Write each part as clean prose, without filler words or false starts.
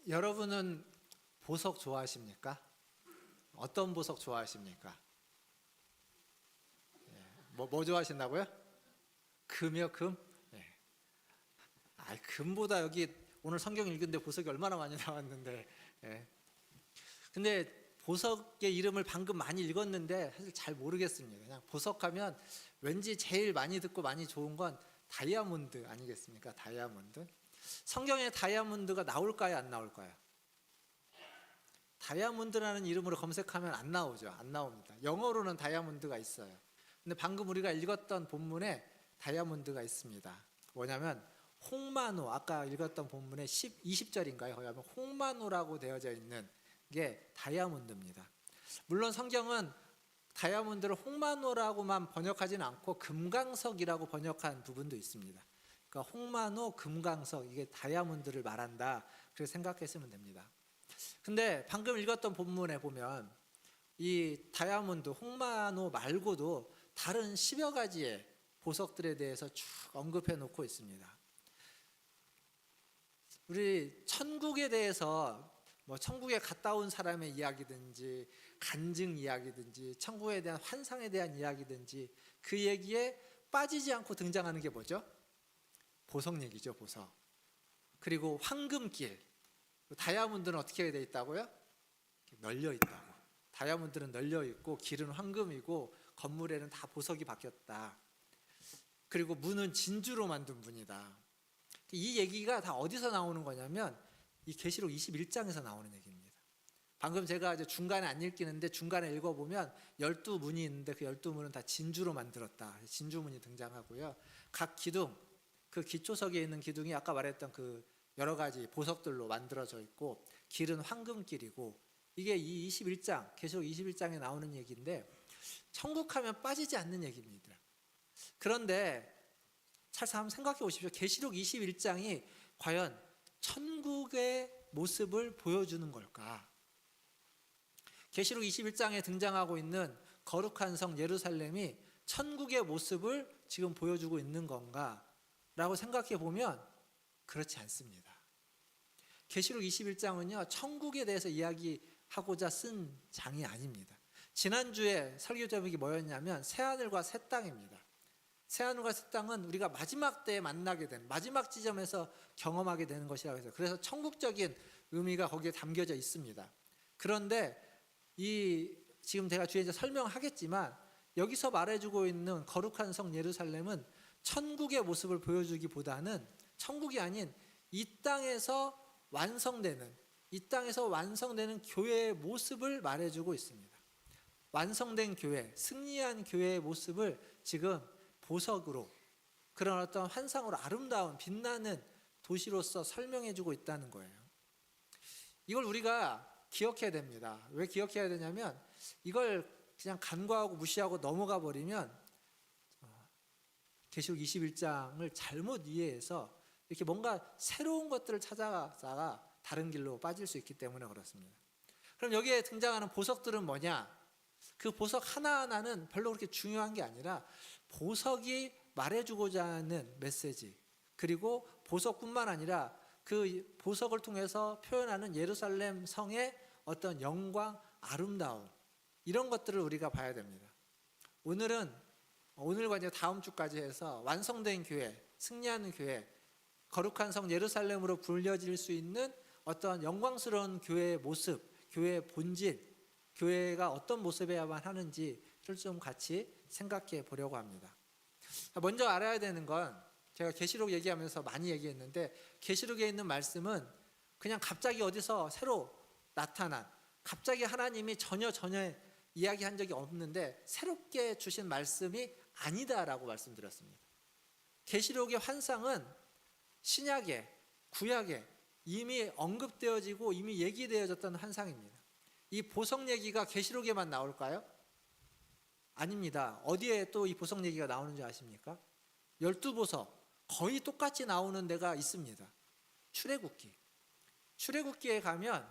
여러분은 보석 좋아하십니까? 어떤 보석 좋아하십니까? 뭐 좋아하신다고요? 금이요, 금? 예. 금보다 여기 오늘 성경 읽은데 보석이 얼마나 많이 나왔는데. 예. 근데 보석의 이름을 방금 많이 읽었는데 사실 잘 모르겠습니다. 그냥 보석하면 왠지 제일 많이 듣고 많이 좋은 건 다이아몬드 아니겠습니까? 다이아몬드. 성경에 다이아몬드가 나올까요, 안 나올까요? 다이아몬드라는 이름으로 검색하면 안 나오죠. 안 나옵니다. 영어로는 다이아몬드가 있어요. 근데 방금 우리가 읽었던 본문에 다이아몬드가 있습니다. 뭐냐면 홍마노, 아까 읽었던 본문의 20절인가요? 거기 하면 홍마노라고 되어져 있는 게 다이아몬드입니다. 물론 성경은 다이아몬드를 홍마노라고만 번역하지는 않고 금강석이라고 번역한 부분도 있습니다. 그러니까 홍마노, 금강석, 이게 다이아몬드를 말한다, 그렇게 생각했으면 됩니다. 근데 방금 읽었던 본문에 보면 이 다이아몬드, 홍마노 말고도 다른 10여 가지의 보석들에 대해서 쭉 언급해 놓고 있습니다. 우리 천국에 대해서 뭐 천국에 갔다 온 사람의 이야기든지 간증 이야기든지 천국에 대한 환상에 대한 이야기든지 그 얘기에 빠지지 않고 등장하는 게 뭐죠? 보석 얘기죠, 보석. 그리고 황금길. 다이아몬드는 어떻게 되어 있다고요? 널려 있다고. 다이아몬드는 널려 있고 길은 황금이고 건물에는 다 보석이 박혔다. 그리고 문은 진주로 만든 문이다. 이 얘기가 다 어디서 나오는 거냐면 이 계시록 21장에서 나오는 얘기입니다. 방금 제가 이제 중간에 안 읽기는데 중간에 읽어보면 12문이 있는데 그 12문은 다 진주로 만들었다. 진주문이 등장하고요. 각 기둥, 그 기초석에 있는 기둥이 아까 말했던 그 여러 가지 보석들로 만들어져 있고 길은 황금길이고, 이게 이 21장, 계시록 21장에 나오는 얘기인데 천국하면 빠지지 않는 얘기입니다. 그런데 잘 한번 생각해 보십시오. 계시록 21장이 과연 천국의 모습을 보여주는 걸까? 계시록 21장에 등장하고 있는 거룩한 성 예루살렘이 천국의 모습을 지금 보여주고 있는 건가? 라고 생각해 보면 그렇지 않습니다. 계시록 21장은요, 천국에 대해서 이야기하고자 쓴 장이 아닙니다. 지난주에 설교 제목이 뭐였냐면 새하늘과 새 땅입니다. 새하늘과 새 땅은 우리가 마지막 때에 만나게 된, 마지막 지점에서 경험하게 되는 것이라고 해서, 그래서 천국적인 의미가 거기에 담겨져 있습니다. 그런데 지금 제가 뒤에 이제 설명하겠지만 여기서 말해주고 있는 거룩한 성 예루살렘은 천국의 모습을 보여주기보다는 천국이 아닌 이 땅에서 완성되는 교회의 모습을 말해주고 있습니다. 완성된 교회, 승리한 교회의 모습을 지금 보석으로, 그런 어떤 환상으로 아름다운 빛나는 도시로서 설명해주고 있다는 거예요. 이걸 우리가 기억해야 됩니다. 왜 기억해야 되냐면 이걸 그냥 간과하고 무시하고 넘어가 버리면 계시록 21장을 잘못 이해해서 이렇게 뭔가 새로운 것들을 찾아가다가 다른 길로 빠질 수 있기 때문에 그렇습니다. 그럼 여기에 등장하는 보석들은 뭐냐? 그 보석 하나하나는 별로 그렇게 중요한 게 아니라 보석이 말해주고자 하는 메시지, 그리고 보석뿐만 아니라 그 보석을 통해서 표현하는 예루살렘 성의 어떤 영광, 아름다움, 이런 것들을 우리가 봐야 됩니다. 오늘과 이제 다음 주까지 해서 완성된 교회, 승리하는 교회, 거룩한 성 예루살렘으로 불려질 수 있는 어떤 영광스러운 교회의 모습, 교회의 본질, 교회가 어떤 모습이어야만 하는지를 좀 같이 생각해 보려고 합니다. 먼저 알아야 되는 건, 제가 계시록 얘기하면서 많이 얘기했는데, 계시록에 있는 말씀은 그냥 갑자기 어디서 새로 나타난, 갑자기 하나님이 전혀 이야기한 적이 없는데 새롭게 주신 말씀이 아니다라고 말씀드렸습니다. 계시록의 환상은 신약에, 구약에 이미 언급되어지고 이미 얘기되어졌던 환상입니다. 이 보석 얘기가 계시록에만 나올까요? 아닙니다. 어디에 또 이 보석 얘기가 나오는지 아십니까? 12보석 거의 똑같이 나오는 데가 있습니다. 출애굽기에 가면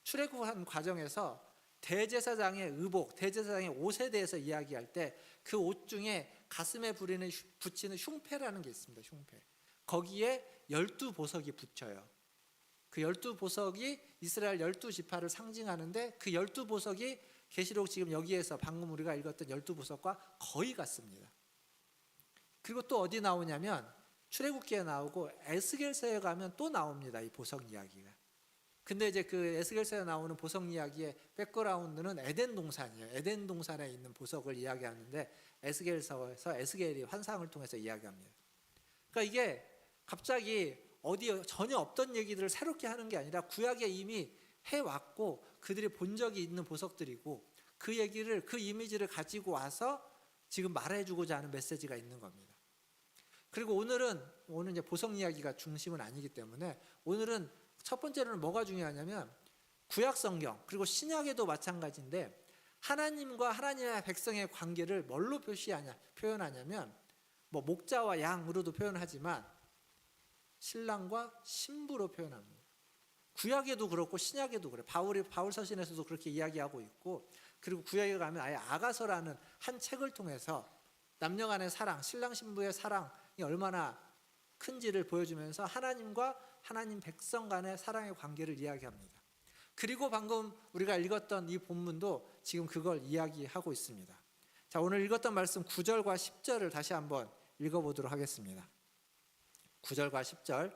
출애굽한 과정에서 대제사장의 의복, 대제사장의 옷에 대해서 이야기할 때 그 옷 중에 가슴에 붙이는 흉패라는 게 있습니다. 흉패. 거기에 12보석이 붙여요. 그 12보석이 이스라엘 12지파를 상징하는데 그 12보석이 계시록 지금 여기에서 방금 우리가 읽었던 12보석과 거의 같습니다. 그리고 또 어디 나오냐면 출애굽기에 나오고 에스겔서에 가면 또 나옵니다. 이 보석 이야기가. 근데 이제 그 에스겔서에 나오는 보석 이야기의 백그라운드는 에덴 동산이에요. 에덴 동산에 있는 보석을 이야기하는데 에스겔서에서 에스겔이 환상을 통해서 이야기합니다. 그러니까 이게 갑자기 어디 전혀 없던 얘기들을 새롭게 하는 게 아니라 구약에 이미 해왔고 그들이 본 적이 있는 보석들이고 그 얘기를 그 이미지를 가지고 와서 지금 말해주고자 하는 메시지가 있는 겁니다. 그리고 오늘 이제 보석 이야기가 중심은 아니기 때문에 오늘은 첫 번째로는 뭐가 중요하냐면 구약 성경 그리고 신약에도 마찬가지인데 하나님과 하나님의 백성의 관계를 뭘로 표현하냐면 뭐 목자와 양으로도 표현하지만 신랑과 신부로 표현합니다. 구약에도 그렇고 신약에도 그래. 바울 서신에서도 그렇게 이야기하고 있고 그리고 구약에 가면 아예 아가서라는 한 책을 통해서 남녀 간의 사랑, 신랑 신부의 사랑이 얼마나 큰지를 보여주면서 하나님과 하나님 백성 간의 사랑의 관계를 이야기합니다. 그리고 방금 우리가 읽었던 이 본문도 지금 그걸 이야기하고 있습니다. 자, 오늘 읽었던 말씀 9절과 10절을 다시 한번 읽어보도록 하겠습니다. 9절과 10절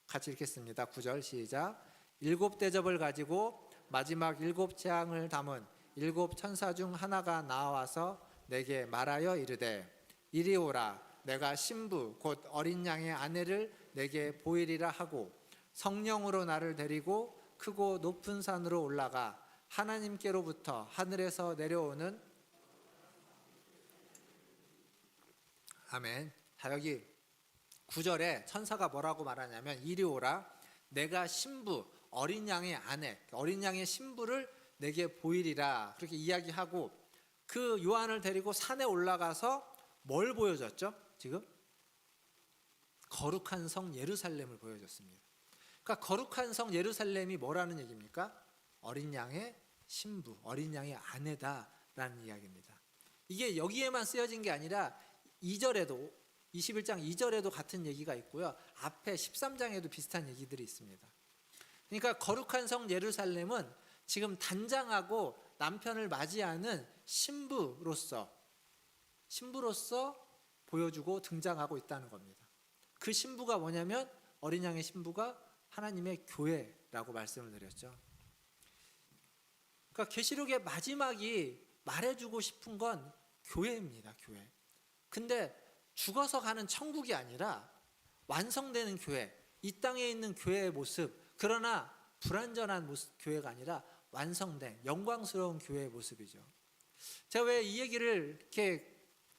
같이 읽겠습니다. 9절 시작. 7대접을 가지고 마지막 7재앙을 담은 7천사 중 하나가 나와서 내게 말하여 이르되 이리 오라. 내가 신부 곧 어린 양의 아내를 내게 보이리라 하고 성령으로 나를 데리고 크고 높은 산으로 올라가 하나님께로부터 하늘에서 내려오는 아멘. 자, 여기 9절에 천사가 뭐라고 말하냐면 이리 오라. 내가 신부 어린 양의 아내 어린 양의 신부를 내게 보이리라 그렇게 이야기하고 그 요한을 데리고 산에 올라가서 뭘 보여줬죠? 지금 거룩한 성 예루살렘을 보여줬습니다. 그러니까 거룩한 성 예루살렘이 뭐라는 얘기입니까? 어린 양의 신부, 어린 양의 아내다라는 이야기입니다. 이게 여기에만 쓰여진 게 아니라 2절에도 21장 2절에도 같은 얘기가 있고요. 앞에 13장에도 비슷한 얘기들이 있습니다. 그러니까 거룩한 성 예루살렘은 지금 단장하고 남편을 맞이하는 신부로서 보여주고 등장하고 있다는 겁니다. 그 신부가 뭐냐면 어린 양의 신부가 하나님의 교회라고 말씀을 드렸죠. 그러니까 계시록의 마지막이 말해주고 싶은 건 교회입니다. 교회. 근데 죽어서 가는 천국이 아니라 완성되는 교회, 이 땅에 있는 교회의 모습, 그러나 불완전한 교회가 아니라 완성된 영광스러운 교회의 모습이죠. 제가 왜 이 얘기를 이렇게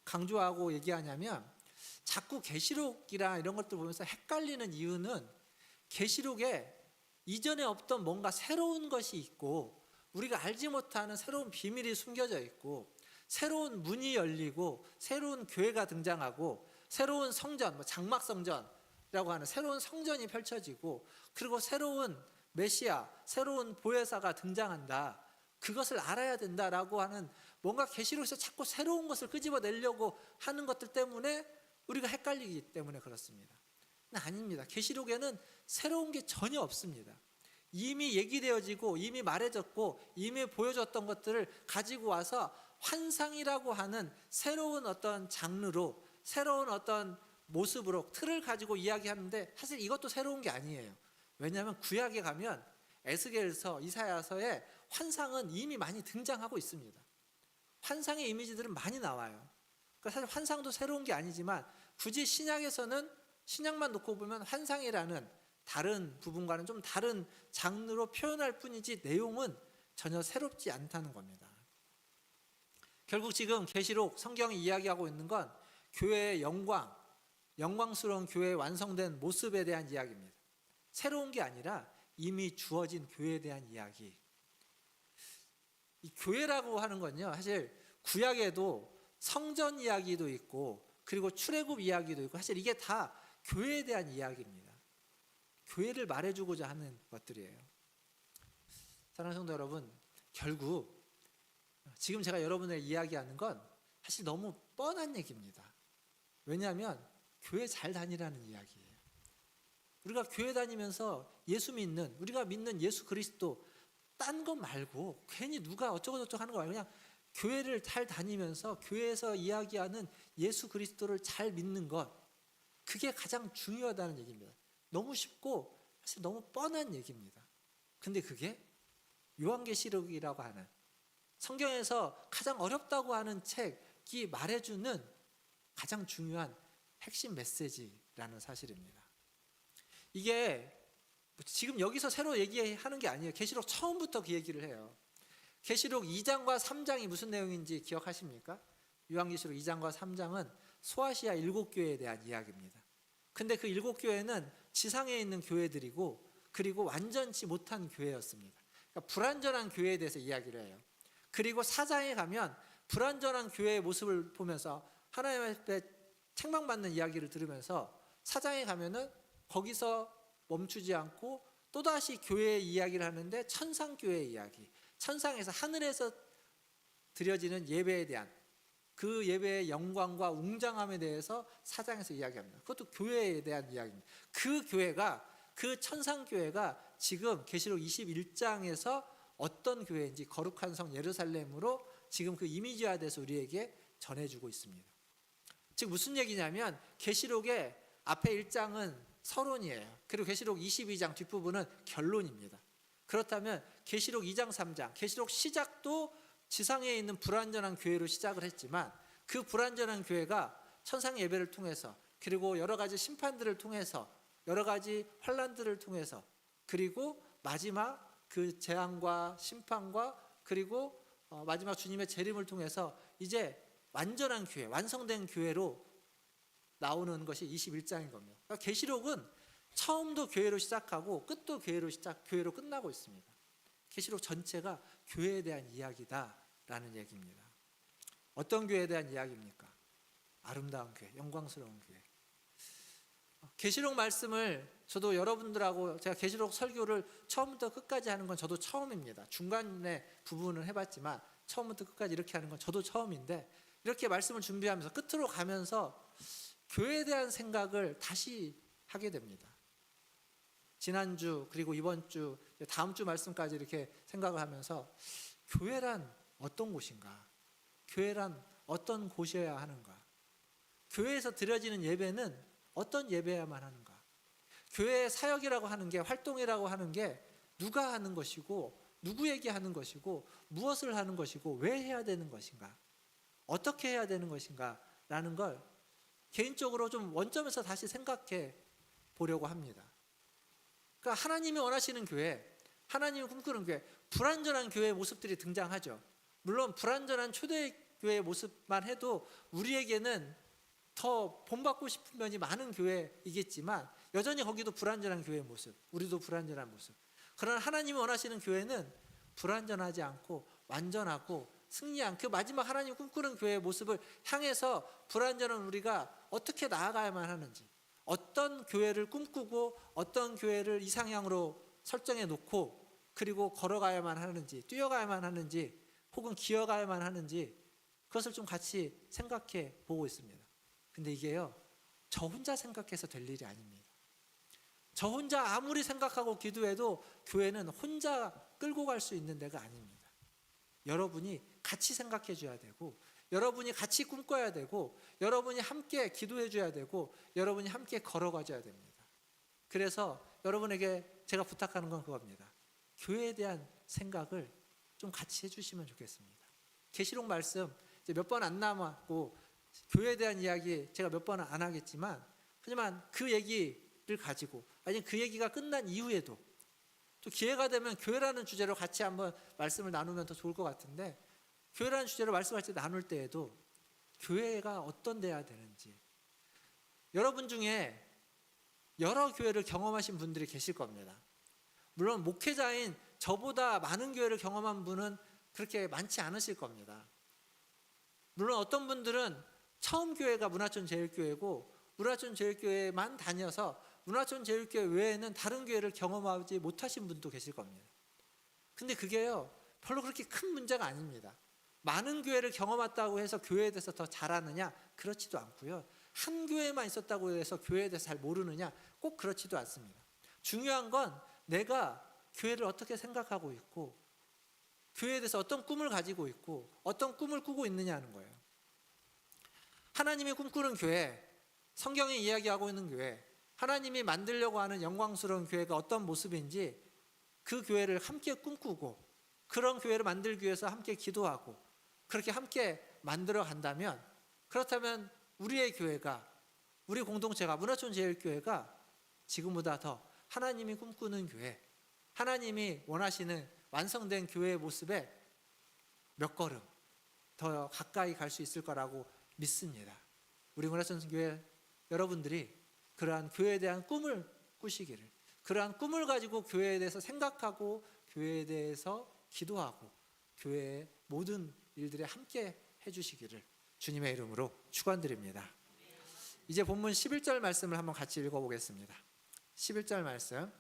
강조하고 얘기하냐면 자꾸 계시록이랑 이런 것들 보면서 헷갈리는 이유는 계시록에 이전에 없던 뭔가 새로운 것이 있고 우리가 알지 못하는 새로운 비밀이 숨겨져 있고 새로운 문이 열리고 새로운 교회가 등장하고 새로운 성전, 장막성전이라고 하는 새로운 성전이 펼쳐지고 그리고 새로운 메시아, 새로운 보혜사가 등장한다. 그것을 알아야 된다라고 하는 뭔가 계시록에서 자꾸 새로운 것을 끄집어내려고 하는 것들 때문에 우리가 헷갈리기 때문에 그렇습니다. 아닙니다. 계시록에는 새로운 게 전혀 없습니다. 이미 얘기되어지고 이미 말해졌고 이미 보여줬던 것들을 가지고 와서 환상이라고 하는 새로운 어떤 장르로 새로운 어떤 모습으로 틀을 가지고 이야기하는데 사실 이것도 새로운 게 아니에요. 왜냐하면 구약에 가면 에스겔서, 이사야서에 환상은 이미 많이 등장하고 있습니다. 환상의 이미지들은 많이 나와요. 그러니까 사실 환상도 새로운 게 아니지만 굳이 신약에서는 신약만 놓고 보면 환상이라는 다른 부분과는 좀 다른 장르로 표현할 뿐이지 내용은 전혀 새롭지 않다는 겁니다. 결국 지금 계시록 성경이 이야기하고 있는 건 교회의 영광스러운 교회의 완성된 모습에 대한 이야기입니다. 새로운 게 아니라 이미 주어진 교회에 대한 이야기. 이 교회라고 하는 건요, 사실 구약에도 성전 이야기도 있고 그리고 출애굽 이야기도 있고 사실 이게 다 교회에 대한 이야기입니다. 교회를 말해주고자 하는 것들이에요. 사랑하는 성도 여러분, 결국 지금 제가 여러분을 이야기하는 건 사실 너무 뻔한 얘기입니다. 왜냐하면 교회 잘 다니라는 이야기예요. 우리가 교회 다니면서 예수 믿는, 우리가 믿는 예수 그리스도, 딴 것 말고 괜히 누가 어쩌고저쩌고 하는 거 말고 그냥 교회를 잘 다니면서 교회에서 이야기하는 예수 그리스도를 잘 믿는 것, 그게 가장 중요하다는 얘기입니다. 너무 쉽고 사실 너무 뻔한 얘기입니다. 근데 그게 요한계시록이라고 하는 성경에서 가장 어렵다고 하는 책이 말해주는 가장 중요한 핵심 메시지라는 사실입니다. 이게 지금 여기서 새로 얘기하는 게 아니에요. 계시록 처음부터 그 얘기를 해요. 계시록 2장과 3장이 무슨 내용인지 기억하십니까? 요한계시록 2장과 3장은 소아시아 7교회에 대한 이야기입니다. 근데 그 7교회는 지상에 있는 교회들이고 그리고 완전치 못한 교회였습니다. 그러니까 불완전한 교회에 대해서 이야기를 해요. 그리고 4장에 가면 불완전한 교회의 모습을 보면서 하나님 앞에 책망받는 이야기를 들으면서 4장에 가면은 거기서 멈추지 않고 또다시 교회의 이야기를 하는데 천상교회의 이야기, 천상에서 하늘에서 드려지는 예배에 대한 그 예배의 영광과 웅장함에 대해서 4장에서 이야기합니다. 그것도 교회에 대한 이야기입니다. 그 교회가, 그 천상교회가 지금 계시록 21장에서 어떤 교회인지 거룩한 성 예루살렘으로 지금 그 이미지화돼서 우리에게 전해주고 있습니다. 즉 무슨 얘기냐면 계시록의 앞에 1장은 서론이에요. 그리고 계시록 22장 뒷부분은 결론입니다. 그렇다면 계시록 2장 3장, 계시록 시작도 지상에 있는 불완전한 교회로 시작을 했지만 그 불완전한 교회가 천상 예배를 통해서 그리고 여러 가지 심판들을 통해서 여러 가지 환난들을 통해서 그리고 마지막 그 재앙과 심판과 그리고 마지막 주님의 재림을 통해서 이제 완전한 교회, 완성된 교회로 나오는 것이 21장인 겁니다. 그러니까 계시록은 처음도 교회로 시작하고 끝도 교회로 끝나고 있습니다. 계시록 전체가 교회에 대한 이야기다라는 얘기입니다. 어떤 교회에 대한 이야기입니까? 아름다운 교회, 영광스러운 교회. 계시록 말씀을 저도 여러분들하고 제가 계시록 설교를 처음부터 끝까지 하는 건 저도 처음입니다. 중간에 부분을 해봤지만 처음부터 끝까지 이렇게 하는 건 저도 처음인데 이렇게 말씀을 준비하면서 끝으로 가면서 교회에 대한 생각을 다시 하게 됩니다. 지난주 그리고 이번 주 다음 주 말씀까지 이렇게 생각을 하면서 교회란 어떤 곳인가? 교회란 어떤 곳이어야 하는가? 교회에서 드려지는 예배는 어떤 예배야만 하는가? 교회의 사역이라고 하는 게, 활동이라고 하는 게 누가 하는 것이고 누구에게 하는 것이고 무엇을 하는 것이고 왜 해야 되는 것인가? 어떻게 해야 되는 것인가? 라는 걸 개인적으로 좀 원점에서 다시 생각해 보려고 합니다. 그러니까 하나님이 원하시는 교회, 하나님이 꿈꾸는 교회, 불완전한 교회의 모습들이 등장하죠. 물론 불완전한 초대교회의 모습만 해도 우리에게는 더 본받고 싶은 면이 많은 교회이겠지만 여전히 거기도 불완전한 교회의 모습, 우리도 불완전한 모습. 그러나 하나님이 원하시는 교회는 불완전하지 않고 완전하고 승리한 그 마지막 하나님 꿈꾸는 교회의 모습을 향해서 불완전한 우리가 어떻게 나아가야만 하는지, 어떤 교회를 꿈꾸고 어떤 교회를 이상향으로 설정해 놓고 그리고 걸어가야만 하는지, 뛰어가야만 하는지 혹은 기어가야만 하는지 그것을 좀 같이 생각해 보고 있습니다. 근데 이게요, 저 혼자 생각해서 될 일이 아닙니다. 저 혼자 아무리 생각하고 기도해도 교회는 혼자 끌고 갈 수 있는 데가 아닙니다. 여러분이 같이 생각해 줘야 되고 여러분이 같이 꿈꿔야 되고 여러분이 함께 기도해 줘야 되고 여러분이 함께 걸어가 줘야 됩니다. 그래서 여러분에게 제가 부탁하는 건 그겁니다. 교회에 대한 생각을 좀 같이 해주시면 좋겠습니다. 계시록 말씀 이제 몇 번 안 남았고 교회에 대한 이야기 제가 몇 번은 안 하겠지만 하지만 그 얘기를 가지고 아니 그 얘기가 끝난 이후에도 또 기회가 되면 교회라는 주제로 같이 한번 말씀을 나누면 더 좋을 것 같은데 교회라는 주제로 말씀할 때 나눌 때에도 교회가 어떤 데야 되는지 여러분 중에 여러 교회를 경험하신 분들이 계실 겁니다. 물론 목회자인 저보다 많은 교회를 경험한 분은 그렇게 많지 않으실 겁니다. 물론 어떤 분들은 처음 교회가 문화촌 제일교회고 문화촌 제일교회만 다녀서 문화촌 제일교회 외에는 다른 교회를 경험하지 못하신 분도 계실 겁니다. 근데 그게요 별로 그렇게 큰 문제가 아닙니다. 많은 교회를 경험했다고 해서 교회에 대해서 더 잘하느냐? 그렇지도 않고요. 한 교회만 있었다고 해서 교회에 대해서 잘 모르느냐? 꼭 그렇지도 않습니다. 중요한 건 내가 교회를 어떻게 생각하고 있고 교회에 대해서 어떤 꿈을 가지고 있고 어떤 꿈을 꾸고 있느냐는 거예요. 하나님이 꿈꾸는 교회, 성경이 이야기하고 있는 교회, 하나님이 만들려고 하는 영광스러운 교회가 어떤 모습인지 그 교회를 함께 꿈꾸고 그런 교회를 만들기 위해서 함께 기도하고 그렇게 함께 만들어 간다면, 그렇다면 우리의 교회가, 우리 공동체가, 문화촌제일교회가 지금보다 더 하나님이 꿈꾸는 교회, 하나님이 원하시는 완성된 교회의 모습에 몇 걸음 더 가까이 갈 수 있을 거라고 믿습니다. 우리 문화촌교회 여러분들이 그러한 교회에 대한 꿈을 꾸시기를, 그러한 꿈을 가지고 교회에 대해서 생각하고 교회에 대해서 기도하고 교회의 모든 일들에 함께 해주시기를 주님의 이름으로 축원드립니다. 이제 본문 11절 말씀을 한번 같이 읽어보겠습니다. 11절 말씀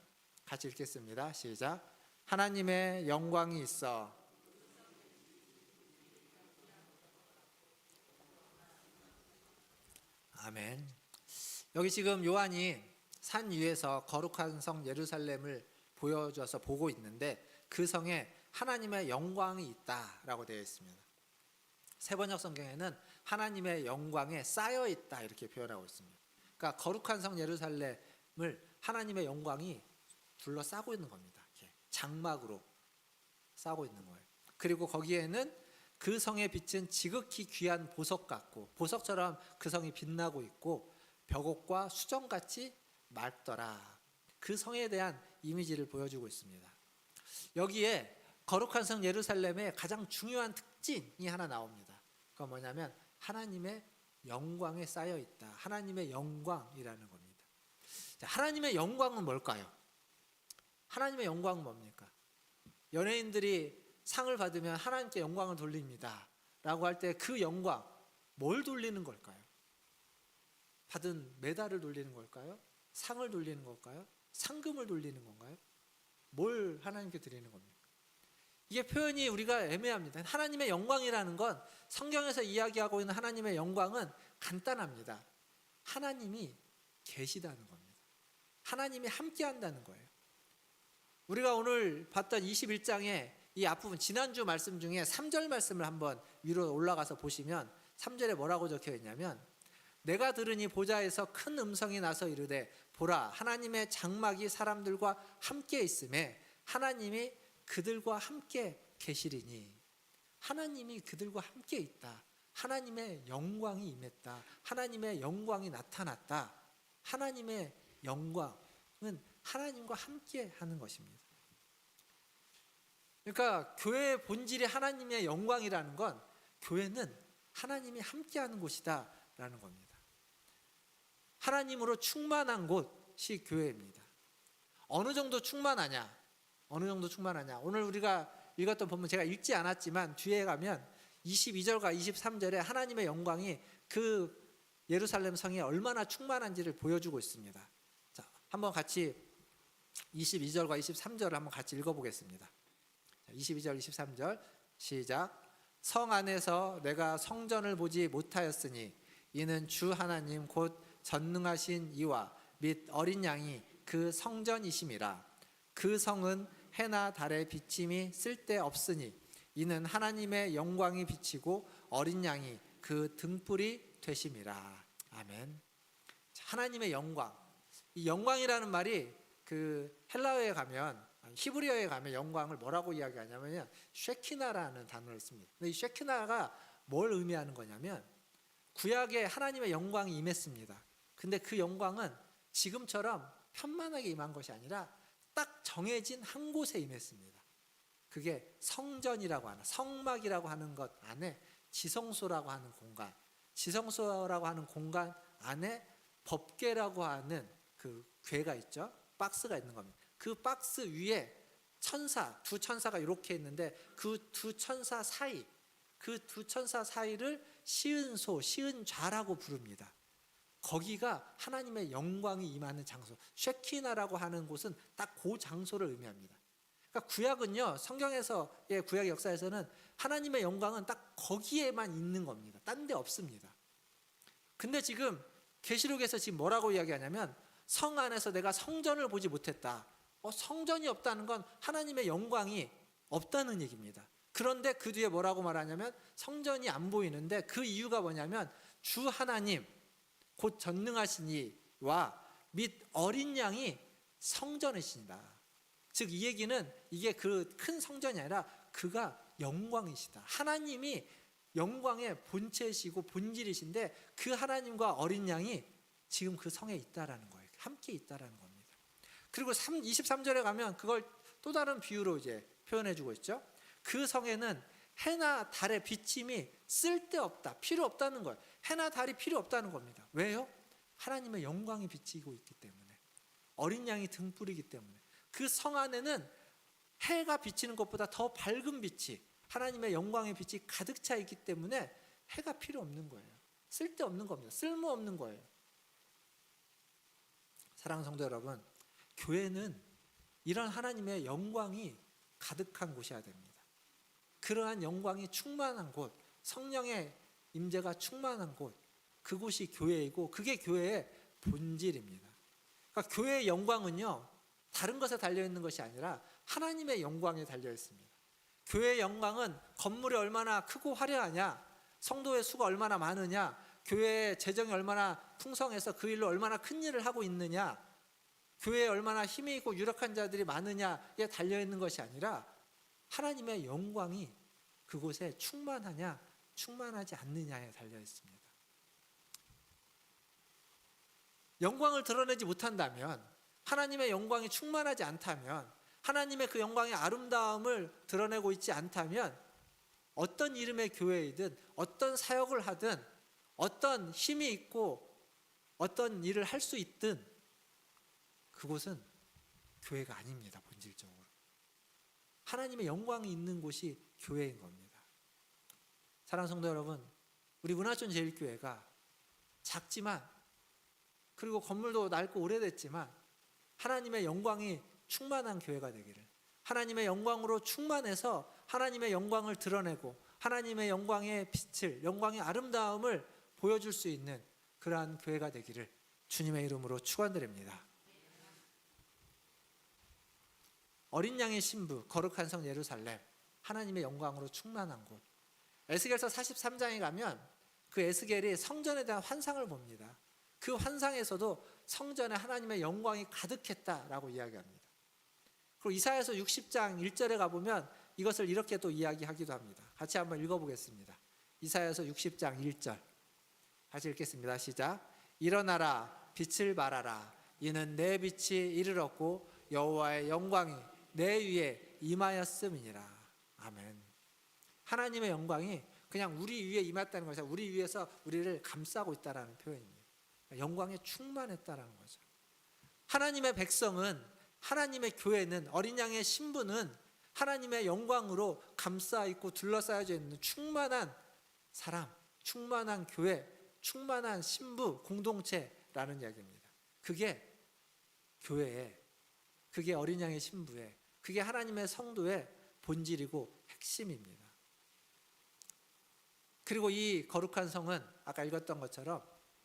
같이 읽겠습니다. 시작. 하나님의 영광이 있어 아멘. 여기 지금 요한이 산 위에서 거룩한 성 예루살렘을 보여줘서 보고 있는데 그 성에 하나님의 영광이 있다라고 되어 있습니다. 세번역 성경에는 하나님의 영광에 쌓여 있다 이렇게 표현하고 있습니다. 그러니까 거룩한 성 예루살렘을 하나님의 영광이 둘러싸고 있는 겁니다. 이렇게 장막으로 싸고 있는 거예요. 그리고 거기에는 그 성의 빛은 지극히 귀한 보석 같고 보석처럼 그 성이 빛나고 있고 벽옥과 수정같이 맑더라. 그 성에 대한 이미지를 보여주고 있습니다. 여기에 거룩한 성 예루살렘의 가장 중요한 특징이 하나 나옵니다. 그건 뭐냐면 하나님의 영광에 쌓여 있다. 하나님의 영광이라는 겁니다. 자, 하나님의 영광은 뭘까요? 하나님의 영광은 뭡니까? 연예인들이 상을 받으면 하나님께 영광을 돌립니다 라고 할 때 그 영광, 뭘 돌리는 걸까요? 받은 메달을 돌리는 걸까요? 상을 돌리는 걸까요? 상금을 돌리는 건가요? 뭘 하나님께 드리는 겁니까? 이게 표현이 우리가 애매합니다. 하나님의 영광이라는 건 성경에서 이야기하고 있는 하나님의 영광은 간단합니다. 하나님이 계시다는 겁니다. 하나님이 함께 한다는 거예요. 우리가 오늘 봤던 21장의 이 앞부분, 지난주 말씀 중에 3절 말씀을 한번 위로 올라가서 보시면 3절에 뭐라고 적혀 있냐면 내가 들으니 보좌에서 큰 음성이 나서 이르되 보라 하나님의 장막이 사람들과 함께 있음에 하나님이 그들과 함께 계시리니, 하나님이 그들과 함께 있다. 하나님의 영광이 임했다. 하나님의 영광이 나타났다. 하나님의 영광은 하나님과 함께 하는 것입니다. 그러니까 교회의 본질이 하나님의 영광이라는 건 교회는 하나님이 함께하는 곳이다 라는 겁니다. 하나님으로 충만한 곳이 교회입니다. 어느 정도 충만하냐? 어느 정도 충만하냐? 오늘 우리가 읽었던 본문 제가 읽지 않았지만 뒤에 가면 22절과 23절에 하나님의 영광이 그 예루살렘 성에 얼마나 충만한지를 보여주고 있습니다. 자, 한번 같이 22절과 23절을 한번 같이 읽어보겠습니다. 22절 23절 시작. 성 안에서 내가 성전을 보지 못하였으니 이는 주 하나님 곧 전능하신 이와 및 어린 양이 그 성전이심이라. 그 성은 해나 달의 비침이 쓸데없으니 이는 하나님의 영광이 비치고 어린 양이 그 등불이 되심이라. 아멘. 하나님의 영광. 이 영광이라는 말이 그 헬라어에 가면, 히브리어에 가면 영광을 뭐라고 이야기하냐면요, 쉐키나라는 단어를 씁니다. 근데 이 쉐키나가 뭘 의미하는 거냐면 구약에 하나님의 영광이 임했습니다. 근데 그 영광은 지금처럼 편만하게 임한 것이 아니라 딱 정해진 한 곳에 임했습니다. 그게 성전이라고 하는, 성막이라고 하는 것 안에 지성소라고 하는 공간, 지성소라고 하는 공간 안에 법궤라고 하는 그 궤가 있죠. 박스가 있는 겁니다. 그 박스 위에 천사, 두 천사가 이렇게 있는데 그 두 천사 사이, 그 두 천사 사이를 시은소, 시은좌라고 부릅니다. 거기가 하나님의 영광이 임하는 장소, 쉐키나라고 하는 곳은 딱 그 장소를 의미합니다. 그러니까 구약은요, 성경에서의 구약 역사에서는 하나님의 영광은 딱 거기에만 있는 겁니다. 딴 데 없습니다. 근데 지금 계시록에서 지금 뭐라고 이야기하냐면 성 안에서 내가 성전을 보지 못했다. 성전이 없다는 건 하나님의 영광이 없다는 얘기입니다. 그런데 그 뒤에 뭐라고 말하냐면 성전이 안 보이는데 그 이유가 뭐냐면 주 하나님 곧 전능하신 이와 및 어린 양이 성전이시다. 즉 이 얘기는 이게 그 큰 성전이 아니라 그가 영광이시다. 하나님이 영광의 본체이시고 본질이신데 그 하나님과 어린 양이 지금 그 성에 있다라는 거예요. 함께 있다라는 겁니다. 그리고 23절에 가면 그걸 또 다른 비유로 이제 표현해 주고 있죠. 그 성에는 해나 달의 비침이 쓸데없다, 필요 없다는 거예요. 해나 달이 필요 없다는 겁니다. 왜요? 하나님의 영광이 비치고 있기 때문에, 어린 양이 등불이기 때문에. 그 성 안에는 해가 비치는 것보다 더 밝은 빛이, 하나님의 영광의 빛이 가득 차 있기 때문에 해가 필요 없는 거예요. 쓸데없는 겁니다. 쓸모없는 거예요. 사랑하는 성도 여러분, 교회는 이런 하나님의 영광이 가득한 곳이어야 됩니다. 그러한 영광이 충만한 곳, 성령의 임재가 충만한 곳, 그곳이 교회이고 그게 교회의 본질입니다. 그러니까 교회의 영광은요, 다른 것에 달려있는 것이 아니라 하나님의 영광에 달려있습니다. 교회의 영광은 건물이 얼마나 크고 화려하냐, 성도의 수가 얼마나 많으냐, 교회의 재정이 얼마나 풍성해서 그 일로 얼마나 큰 일을 하고 있느냐, 교회에 얼마나 힘이 있고 유력한 자들이 많으냐에 달려있는 것이 아니라 하나님의 영광이 그곳에 충만하냐 충만하지 않느냐에 달려있습니다. 영광을 드러내지 못한다면, 하나님의 영광이 충만하지 않다면, 하나님의 그 영광의 아름다움을 드러내고 있지 않다면 어떤 이름의 교회이든 어떤 사역을 하든 어떤 힘이 있고 어떤 일을 할 수 있든 그곳은 교회가 아닙니다. 본질적으로 하나님의 영광이 있는 곳이 교회인 겁니다. 사랑하는 성도 여러분, 우리 문화촌 제일교회가 작지만, 그리고 건물도 낡고 오래됐지만 하나님의 영광이 충만한 교회가 되기를, 하나님의 영광으로 충만해서 하나님의 영광을 드러내고 하나님의 영광의 빛을, 영광의 아름다움을 보여줄 수 있는 그러한 교회가 되기를 주님의 이름으로 축원드립니다. 어린 양의 신부, 거룩한 성 예루살렘, 하나님의 영광으로 충만한 곳. 에스겔서 43장에 가면 그 에스겔이 성전에 대한 환상을 봅니다. 그 환상에서도 성전에 하나님의 영광이 가득했다라고 이야기합니다. 그리고 이사야서 60장 1절에 가보면 이것을 이렇게 또 이야기하기도 합니다. 같이 한번 읽어보겠습니다. 이사야서 60장 1절 같이 읽겠습니다. 시작. 일어나라, 빛을 발하라. 이는 내 빛이 이르렀고 여호와의 영광이 내 위에 임하였음이니라. 아멘. 하나님의 영광이 그냥 우리 위에 임했다는 것이 아니라 우리 위에서 우리를 감싸고 있다는 표현입니다. 영광에 충만했다는 거죠. 하나님의 백성은, 하나님의 교회는, 어린 양의 신부는 하나님의 영광으로 감싸 있고 둘러싸여져 있는 충만한 사람, 충만한 교회, 충만한 신부 공동체라는 이야기입니다. 그게 교회의, 그게 어린 양의 신부의, 그게 하나님의 성도의 본질이고 핵심입니다. 그리고 이 거룩한 성은 아까 읽었던 것처럼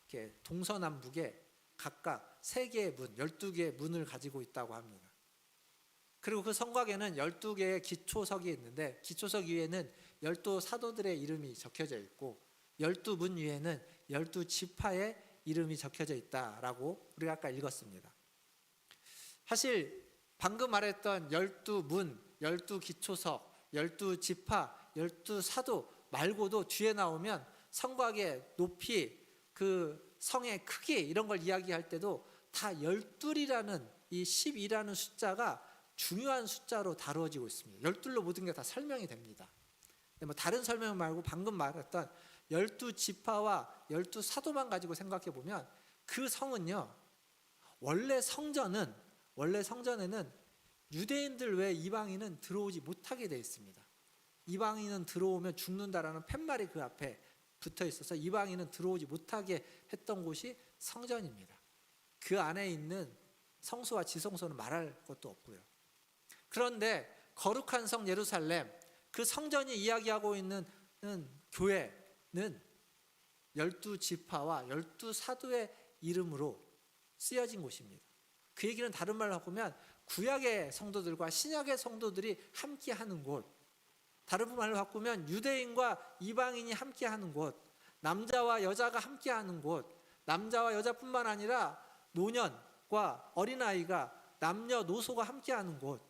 이렇게 동서남북에 각각 3개의 문, 12개의 문을 가지고 있다고 합니다. 그리고 그 성곽에는 12개의 기초석이 있는데 기초석 위에는 12 사도들의 이름이 적혀져 있고 12문 위에는 12지파의 이름이 적혀져 있다라고 우리가 아까 읽었습니다. 사실 방금 말했던 12문, 12기초석, 12지파, 12사도 말고도 뒤에 나오면 성곽의 높이, 그 성의 크기 이런 걸 이야기할 때도 다 12이라는 이 12라는 숫자가 중요한 숫자로 다루어지고 있습니다. 12로 모든 게 다 설명이 됩니다. 뭐 다른 설명 말고 방금 말했던 12지파와 12사도만 가지고 생각해 보면 그 성은요, 원래 성전에는 유대인들 외에 이방인은 들어오지 못하게 되어 있습니다. 이방인은 들어오면 죽는다라는 팻말이 그 앞에 붙어 있어서 이방인은 들어오지 못하게 했던 곳이 성전입니다. 그 안에 있는 성소와 지성소는 말할 것도 없고요. 그런데 거룩한 성 예루살렘, 그 성전이 이야기하고 있는 교회는 12지파와 12사도의 이름으로 쓰여진 곳입니다. 그 얘기는 다른 말로 하면 구약의 성도들과 신약의 성도들이 함께하는 곳, 다른 말로 바꾸면 유대인과 이방인이 함께하는 곳, 남자와 여자가 함께하는 곳, 남자와 여자뿐만 아니라 노년과 어린아이가 남녀노소가 함께하는 곳,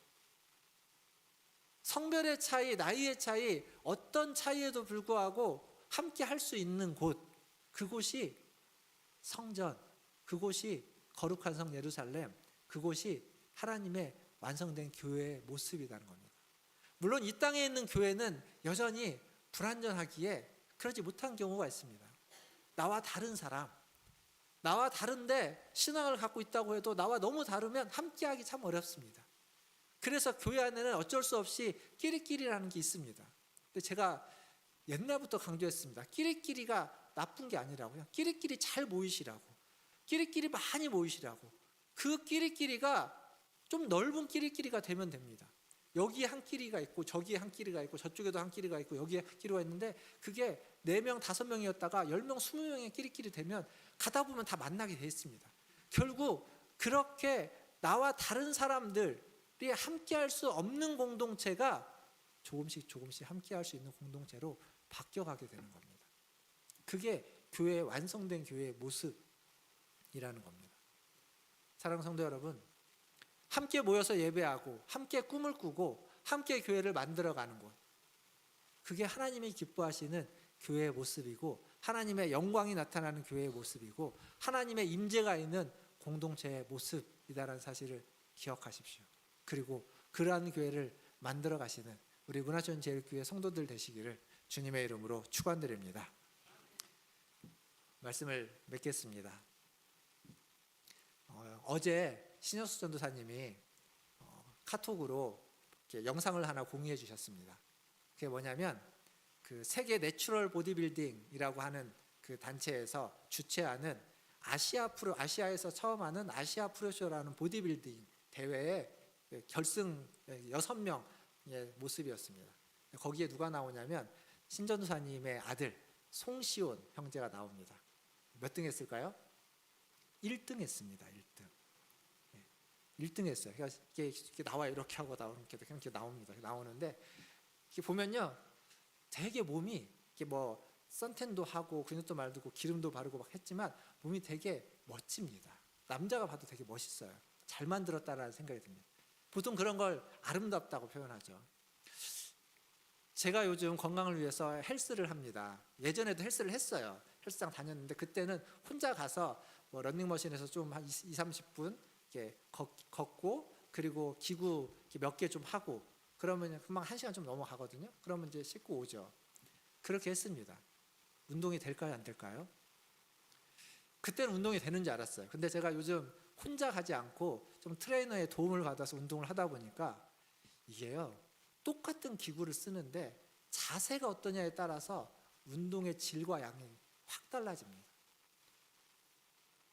성별의 차이, 나이의 차이, 어떤 차이에도 불구하고 함께할 수 있는 곳, 그곳이 성전, 그곳이 거룩한 성 예루살렘, 그곳이 하나님의 완성된 교회의 모습이라는 겁니다. 물론 이 땅에 있는 교회는 여전히 불완전하기에 그러지 못한 경우가 있습니다. 나와 다른 사람, 나와 다른데 신앙을 갖고 있다고 해도 나와 너무 다르면 함께하기 참 어렵습니다. 그래서 교회 안에는 어쩔 수 없이 끼리끼리라는 게 있습니다. 근데 제가 옛날부터 강조했습니다. 끼리끼리가 나쁜 게 아니라고요. 끼리끼리 잘 모이시라고, 끼리끼리 많이 모이시라고. 그 끼리끼리가 좀 넓은 끼리끼리가 되면 됩니다. 여기에 한 끼리가 있고 저기에 한 끼리가 있고 저쪽에도 한 끼리가 있고 여기에 끼리가 있는데 그게 4명, 5명이었다가 10명, 20명의 끼리끼리 되면 가다 보면 다 만나게 돼 있습니다. 결국 그렇게 나와 다른 사람들이 함께할 수 없는 공동체가 조금씩 함께할 수 있는 공동체로 바뀌어가게 되는 겁니다. 그게 교회의 완성된 교회의 모습이라는 겁니다. 사랑하는 성도 여러분, 함께 모여서 예배하고 함께 꿈을 꾸고 함께 교회를 만들어가는 곳, 그게 하나님이 기뻐하시는 교회의 모습이고 하나님의 영광이 나타나는 교회의 모습이고 하나님의 임재가 있는 공동체의 모습이다라는 사실을 기억하십시오. 그리고 그러한 교회를 만들어 가시는 우리 문화촌 제일교회 성도들 되시기를 주님의 이름으로 축원드립니다. 말씀을 맺겠습니다. 어제 신효수 전도사님이 카톡으로 이렇게 영상을 하나 공유해 주셨습니다. 그게 뭐냐면 그 세계 내추럴 보디빌딩이라고 하는 그 단체에서 주최하는 아시아에서 처음 하는 아시아 프로쇼라는 보디빌딩 대회의 결승 6명의 모습이었습니다. 거기에 누가 나오냐면 신전도사님의 아들 송시온 형제가 나옵니다. 몇 등 했을까요? 1등 했습니다. 1등. 1등 했어요. 그러니까 이게 나와요. 이렇게 하고 이렇게 나옵니다. 나오는데 이렇게 보면요, 되게 몸이 이렇게 뭐 선텐도 하고 근육도 만들고 기름도 바르고 막 했지만 몸이 되게 멋집니다. 남자가 봐도 되게 멋있어요. 잘 만들었다라는 생각이 듭니다. 보통 그런 걸 아름답다고 표현하죠. 제가 요즘 건강을 위해서 헬스를 합니다. 예전에도 헬스를 했어요. 헬스장 다녔는데 그때는 혼자 가서 뭐 러닝머신에서 좀 한 20-30분 이렇게 걷고 그리고 기구 몇 개 좀 하고 그러면 금방 1시간 좀 넘어가거든요. 그러면 이제 씻고 오죠. 그렇게 했습니다. 운동이 될까요, 안 될까요? 그때는 운동이 되는 줄 알았어요. 근데 제가 요즘 혼자 가지 않고 좀 트레이너의 도움을 받아서 운동을 하다 보니까 이게요, 똑같은 기구를 쓰는데 자세가 어떠냐에 따라서 운동의 질과 양이 확 달라집니다.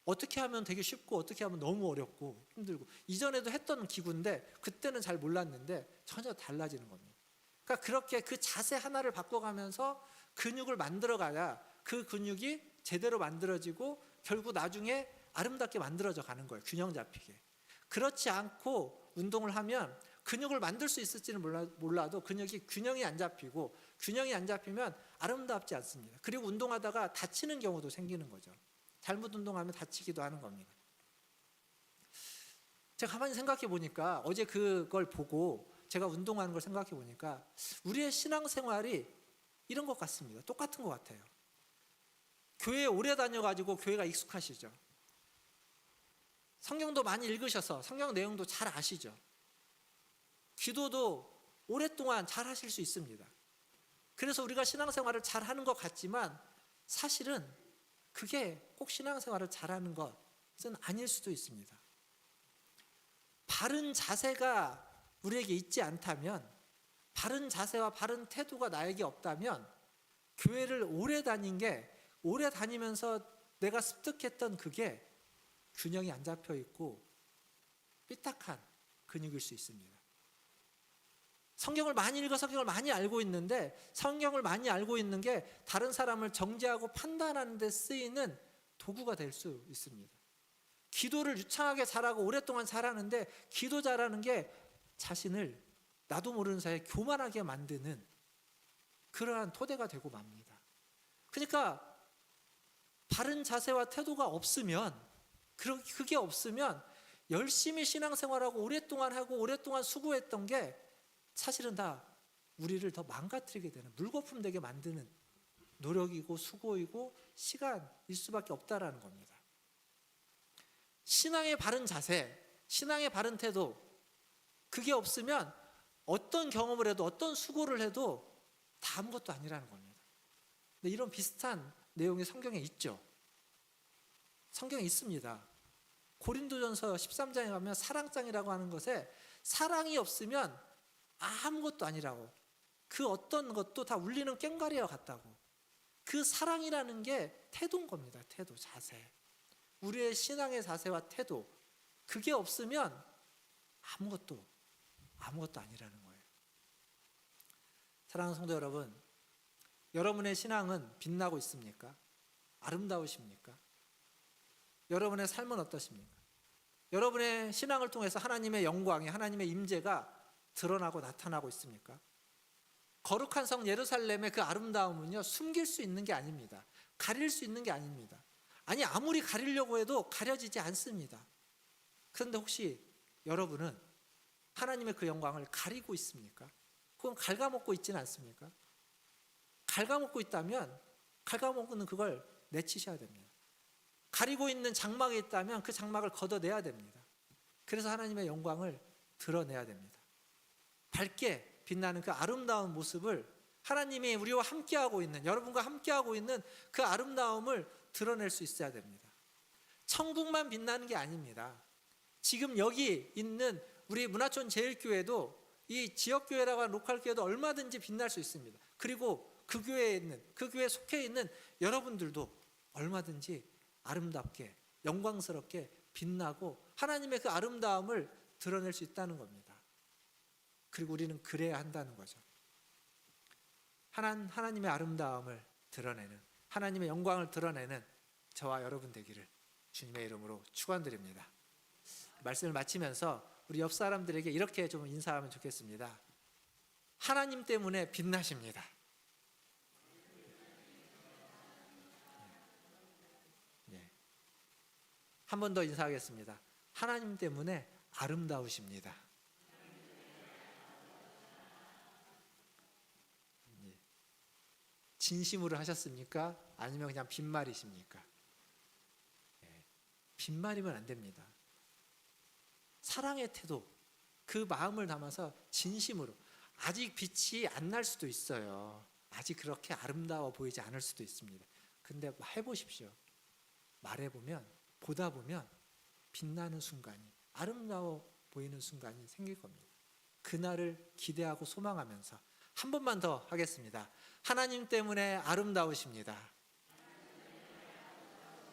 어떻게 하면 되게 쉽고 어떻게 하면 너무 어렵고 힘들고, 이전에도 했던 기구인데 그때는 잘 몰랐는데 전혀 달라지는 겁니다. 그러니까 그렇게 그 자세 하나를 바꿔가면서 근육을 만들어가야 그 근육이 제대로 만들어지고 결국 나중에 아름답게 만들어져 가는 거예요. 균형 잡히게. 그렇지 않고 운동을 하면 근육을 만들 수 있을지는 몰라도 근육이 균형이 안 잡히고, 균형이 안 잡히면 아름답지 않습니다. 그리고 운동하다가 다치는 경우도 생기는 거죠. 잘못 운동하면 다치기도 하는 겁니다. 제가 가만히 생각해 보니까 어제 그걸 보고 제가 운동하는 걸 생각해 보니까 우리의 신앙생활이 이런 것 같습니다. 똑같은 것 같아요. 교회에 오래 다녀가지고 교회가 익숙하시죠. 성경도 많이 읽으셔서 성경 내용도 잘 아시죠. 기도도 오랫동안 잘 하실 수 있습니다. 그래서 우리가 신앙생활을 잘 하는 것 같지만 사실은 그게 꼭 신앙생활을 잘하는 것은 아닐 수도 있습니다. 바른 자세가 우리에게 있지 않다면, 바른 자세와 바른 태도가 나에게 없다면 교회를 오래 다니면서 내가 습득했던 그게 균형이 안 잡혀 있고 삐딱한 근육일 수 있습니다. 성경을 많이 읽어 성경을 많이 알고 있는데 성경을 많이 알고 있는 게 다른 사람을 정죄하고 판단하는 데 쓰이는 도구가 될 수 있습니다. 기도를 유창하게 잘하고 오랫동안 잘하는데 기도 잘하는 게 자신을 나도 모르는 사이에 교만하게 만드는 그러한 토대가 되고 맙니다. 그러니까 바른 자세와 태도가 없으면, 그게 없으면 열심히 신앙생활하고 오랫동안 하고 오랫동안 수고했던 게 사실은 다 우리를 더 망가뜨리게 되는, 물거품 되게 만드는 노력이고 수고이고 시간일 수밖에 없다라는 겁니다. 신앙의 바른 자세, 신앙의 바른 태도, 그게 없으면 어떤 경험을 해도 어떤 수고를 해도 다 아무것도 아니라는 겁니다. 근데 이런 비슷한 내용이 성경에 있죠. 성경에 있습니다. 고린도전서 13장에 가면 사랑장이라고 하는 것에 사랑이 없으면 아무것도 아니라고, 그 어떤 것도 다 울리는 꽹과리와 같다고. 그 사랑이라는 게 태도인 겁니다. 태도, 자세. 우리의 신앙의 자세와 태도, 그게 없으면 아무것도 아니라는 거예요. 사랑하는 성도 여러분, 여러분의 신앙은 빛나고 있습니까? 아름다우십니까? 여러분의 삶은 어떠십니까? 여러분의 신앙을 통해서 하나님의 영광이, 하나님의 임재가 드러나고 나타나고 있습니까? 거룩한 성 예루살렘의 그 아름다움은요, 숨길 수 있는 게 아닙니다. 가릴 수 있는 게 아닙니다. 아니, 아무리 가리려고 해도 가려지지 않습니다. 그런데 혹시 여러분은 하나님의 그 영광을 가리고 있습니까? 혹은 갉아먹고 있지는 않습니까? 갉아먹고 있다면 갉아먹는 그걸 내치셔야 됩니다. 가리고 있는 장막이 있다면 그 장막을 걷어내야 됩니다. 그래서 하나님의 영광을 드러내야 됩니다. 밝게 빛나는 그 아름다운 모습을, 하나님이 우리와 함께하고 있는, 여러분과 함께하고 있는 그 아름다움을 드러낼 수 있어야 됩니다. 천국만 빛나는 게 아닙니다. 지금 여기 있는 우리 문화촌 제일교회도, 이 지역교회라고 하는 로컬교회도 얼마든지 빛날 수 있습니다. 그리고 그 교회에 있는, 그 교회에 속해 있는 여러분들도 얼마든지 아름답게, 영광스럽게 빛나고 하나님의 그 아름다움을 드러낼 수 있다는 겁니다. 그리고 우리는 그래야 한다는 거죠. 하나님의 아름다움을 드러내는, 하나님의 영광을 드러내는 저와 여러분 되기를 주님의 이름으로 축원드립니다. 말씀을 마치면서 우리 옆 사람들에게 이렇게 좀 인사하면 좋겠습니다. 하나님 때문에 빛나십니다. 한 번 더 인사하겠습니다. 하나님 때문에 아름다우십니다. 진심으로 하셨습니까? 아니면 그냥 빈말이십니까? 빈말이면 안 됩니다. 사랑의 태도, 그 마음을 담아서 진심으로. 아직 빛이 안 날 수도 있어요. 아직 그렇게 아름다워 보이지 않을 수도 있습니다. 근데 해보십시오. 말해보면, 보다 보면 빛나는 순간이, 아름다워 보이는 순간이 생길 겁니다. 그날을 기대하고 소망하면서 한 번만 더 하겠습니다. 하나님 때문에 아름다우십니다.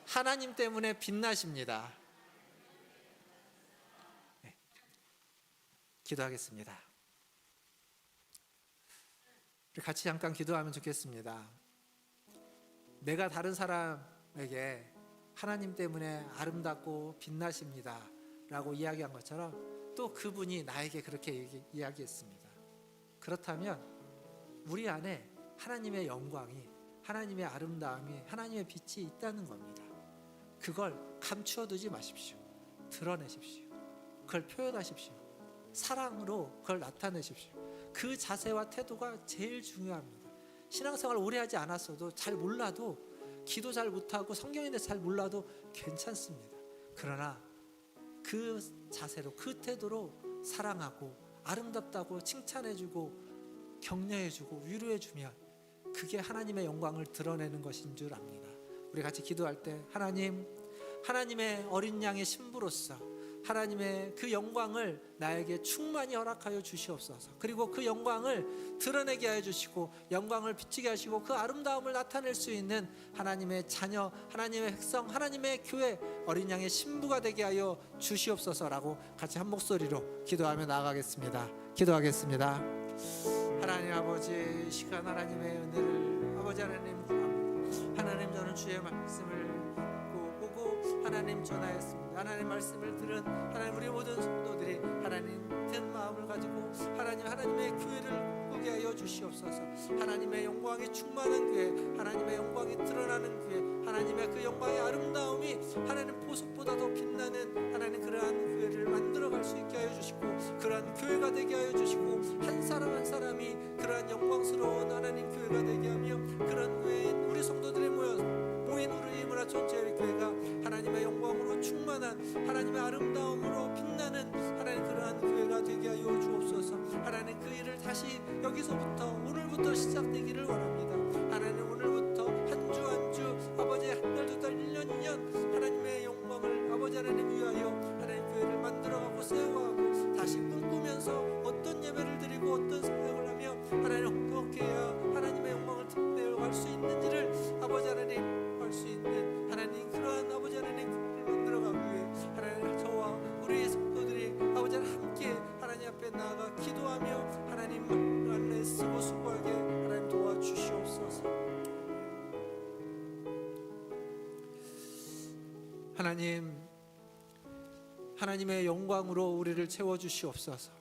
하나님 때문에 빛나십니다. 네. 기도하겠습니다. 우리 같이 잠깐 기도하면 좋겠습니다. 내가 다른 사람에게 하나님 때문에 아름답고 빛나십니다 라고 이야기한 것처럼 또 그분이 나에게 그렇게 이야기했습니다. 그렇다면 우리 안에 하나님의 영광이, 하나님의 아름다움이, 하나님의 빛이 있다는 겁니다. 그걸 감추어 두지 마십시오. 드러내십시오. 그걸 표현하십시오. 사랑으로 그걸 나타내십시오. 그 자세와 태도가 제일 중요합니다. 신앙생활 오래 하지 않았어도, 잘 몰라도, 기도 잘 못하고 성경에 대해서 잘 몰라도 괜찮습니다. 그러나 그 자세로, 그 태도로 사랑하고 아름답다고 칭찬해주고 격려해주고 위로해주면 그게 하나님의 영광을 드러내는 것인 줄 압니다. 우리 같이 기도할 때 하나님의 어린 양의 신부로서 하나님의 그 영광을 나에게 충만히 허락하여 주시옵소서. 그리고 그 영광을 드러내게 하여 주시고 영광을 비치게 하시고 그 아름다움을 나타낼 수 있는 하나님의 자녀, 하나님의 백성, 하나님의 교회 어린 양의 신부가 되게 하여 주시옵소서라고 같이 한 목소리로 기도하며 나아가겠습니다. 기도하겠습니다. 하나님 아버지, 시간 하나님의 은혜를 아버지 하나님 구합니다. 하나님, 저는 주의 말씀을 보고 하나님 전하였습니다. 하나님의 말씀을 들은 하나님 우리 모든 성도들이 하나님 든 마음을 가지고 하나님의 교회를 꾸게 하여 주시옵소서. 하나님의 영광이 충만한 교회, 하나님의 영광이 드러나는 교회, 하나님의 그 영광의 아름다움이 하나님 보석보다 더 빛나는 하나님 그러한 교회를 만들어갈 수 있게 하여 주시고, 그러한 교회가 되게 하여 주시고, 한 사람 한 사람이 그러한 영광스러운 하나님 교회가 되게 하며, 그런 교회에 우리 성도들이 모인 우리 문화촌제일교회가 하나님의 영광으로 충만한 하나님의 아름다움으로 빛나는 하나님 그러한 교회가 되게 하여 주옵소서. 하나님 그 일을 다시 여기서부터 오늘부터 시작되기를 원합니다. 하나님 오늘부터 한 주 한 주 아버지 한 달 두 달 1년 2년 하나님의 영광을 아버지 하나님 위하여 하나님 교회를 만들어가고 세워가고 다시 꿈꾸면서 어떤 예배를 드리고 어떤 생각을 하며 하나님 어떻게 해야 하나님의 영광을 드러낼 수 있는지를 아버지 하나님 할 수 있는 하나님 그러한 아버지 하나님 교회를 만들어가기 위해 하나님 저와 우리 성도들이 아버지 하나님 함께 하나님 앞에 나아가 기도하며 하나님 안에 쓰고 수고하게 하나님 도와주시옵소서. 하나님의 영광으로 우리를 채워주시옵소서.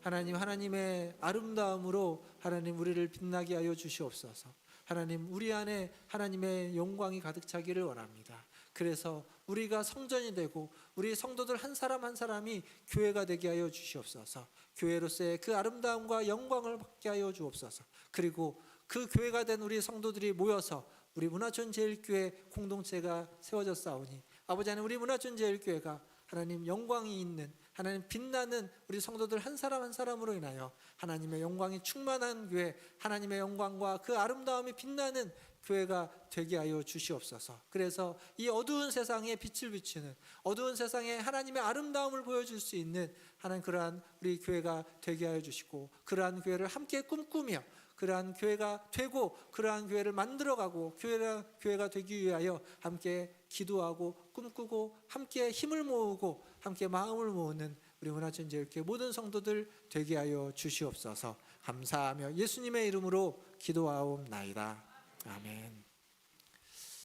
하나님의 아름다움으로 하나님 우리를 빛나게 하여 주시옵소서. 하나님 우리 안에 하나님의 영광이 가득 차기를 원합니다. 그래서 우리가 성전이 되고 우리 성도들 한 사람 한 사람이 교회가 되게 하여 주시옵소서. 교회로서의 그 아름다움과 영광을 받게 하여 주옵소서. 그리고 그 교회가 된 우리 성도들이 모여서 우리 문화촌제일교회 공동체가 세워졌사오니 아버지 하나님 우리 문화촌제일교회가 하나님 영광이 있는 하나님 빛나는 우리 성도들 한 사람 한 사람으로 인하여 하나님의 영광이 충만한 교회, 하나님의 영광과 그 아름다움이 빛나는 교회가 되게 하여 주시옵소서. 그래서 이 어두운 세상에 빛을 비추는, 어두운 세상에 하나님의 아름다움을 보여줄 수 있는 하나님 그러한 우리 교회가 되게 하여 주시고, 그러한 교회를 함께 꿈꾸며 그러한 교회가 되고 그러한 교회를 만들어가고 교회가 되기 위하여 함께 기도하고 꿈꾸고 함께 힘을 모으고 함께 마음을 모으는 우리 문화촌제일교회 모든 성도들 되게 하여 주시옵소서. 감사하며 예수님의 이름으로 기도하옵나이다. 아멘.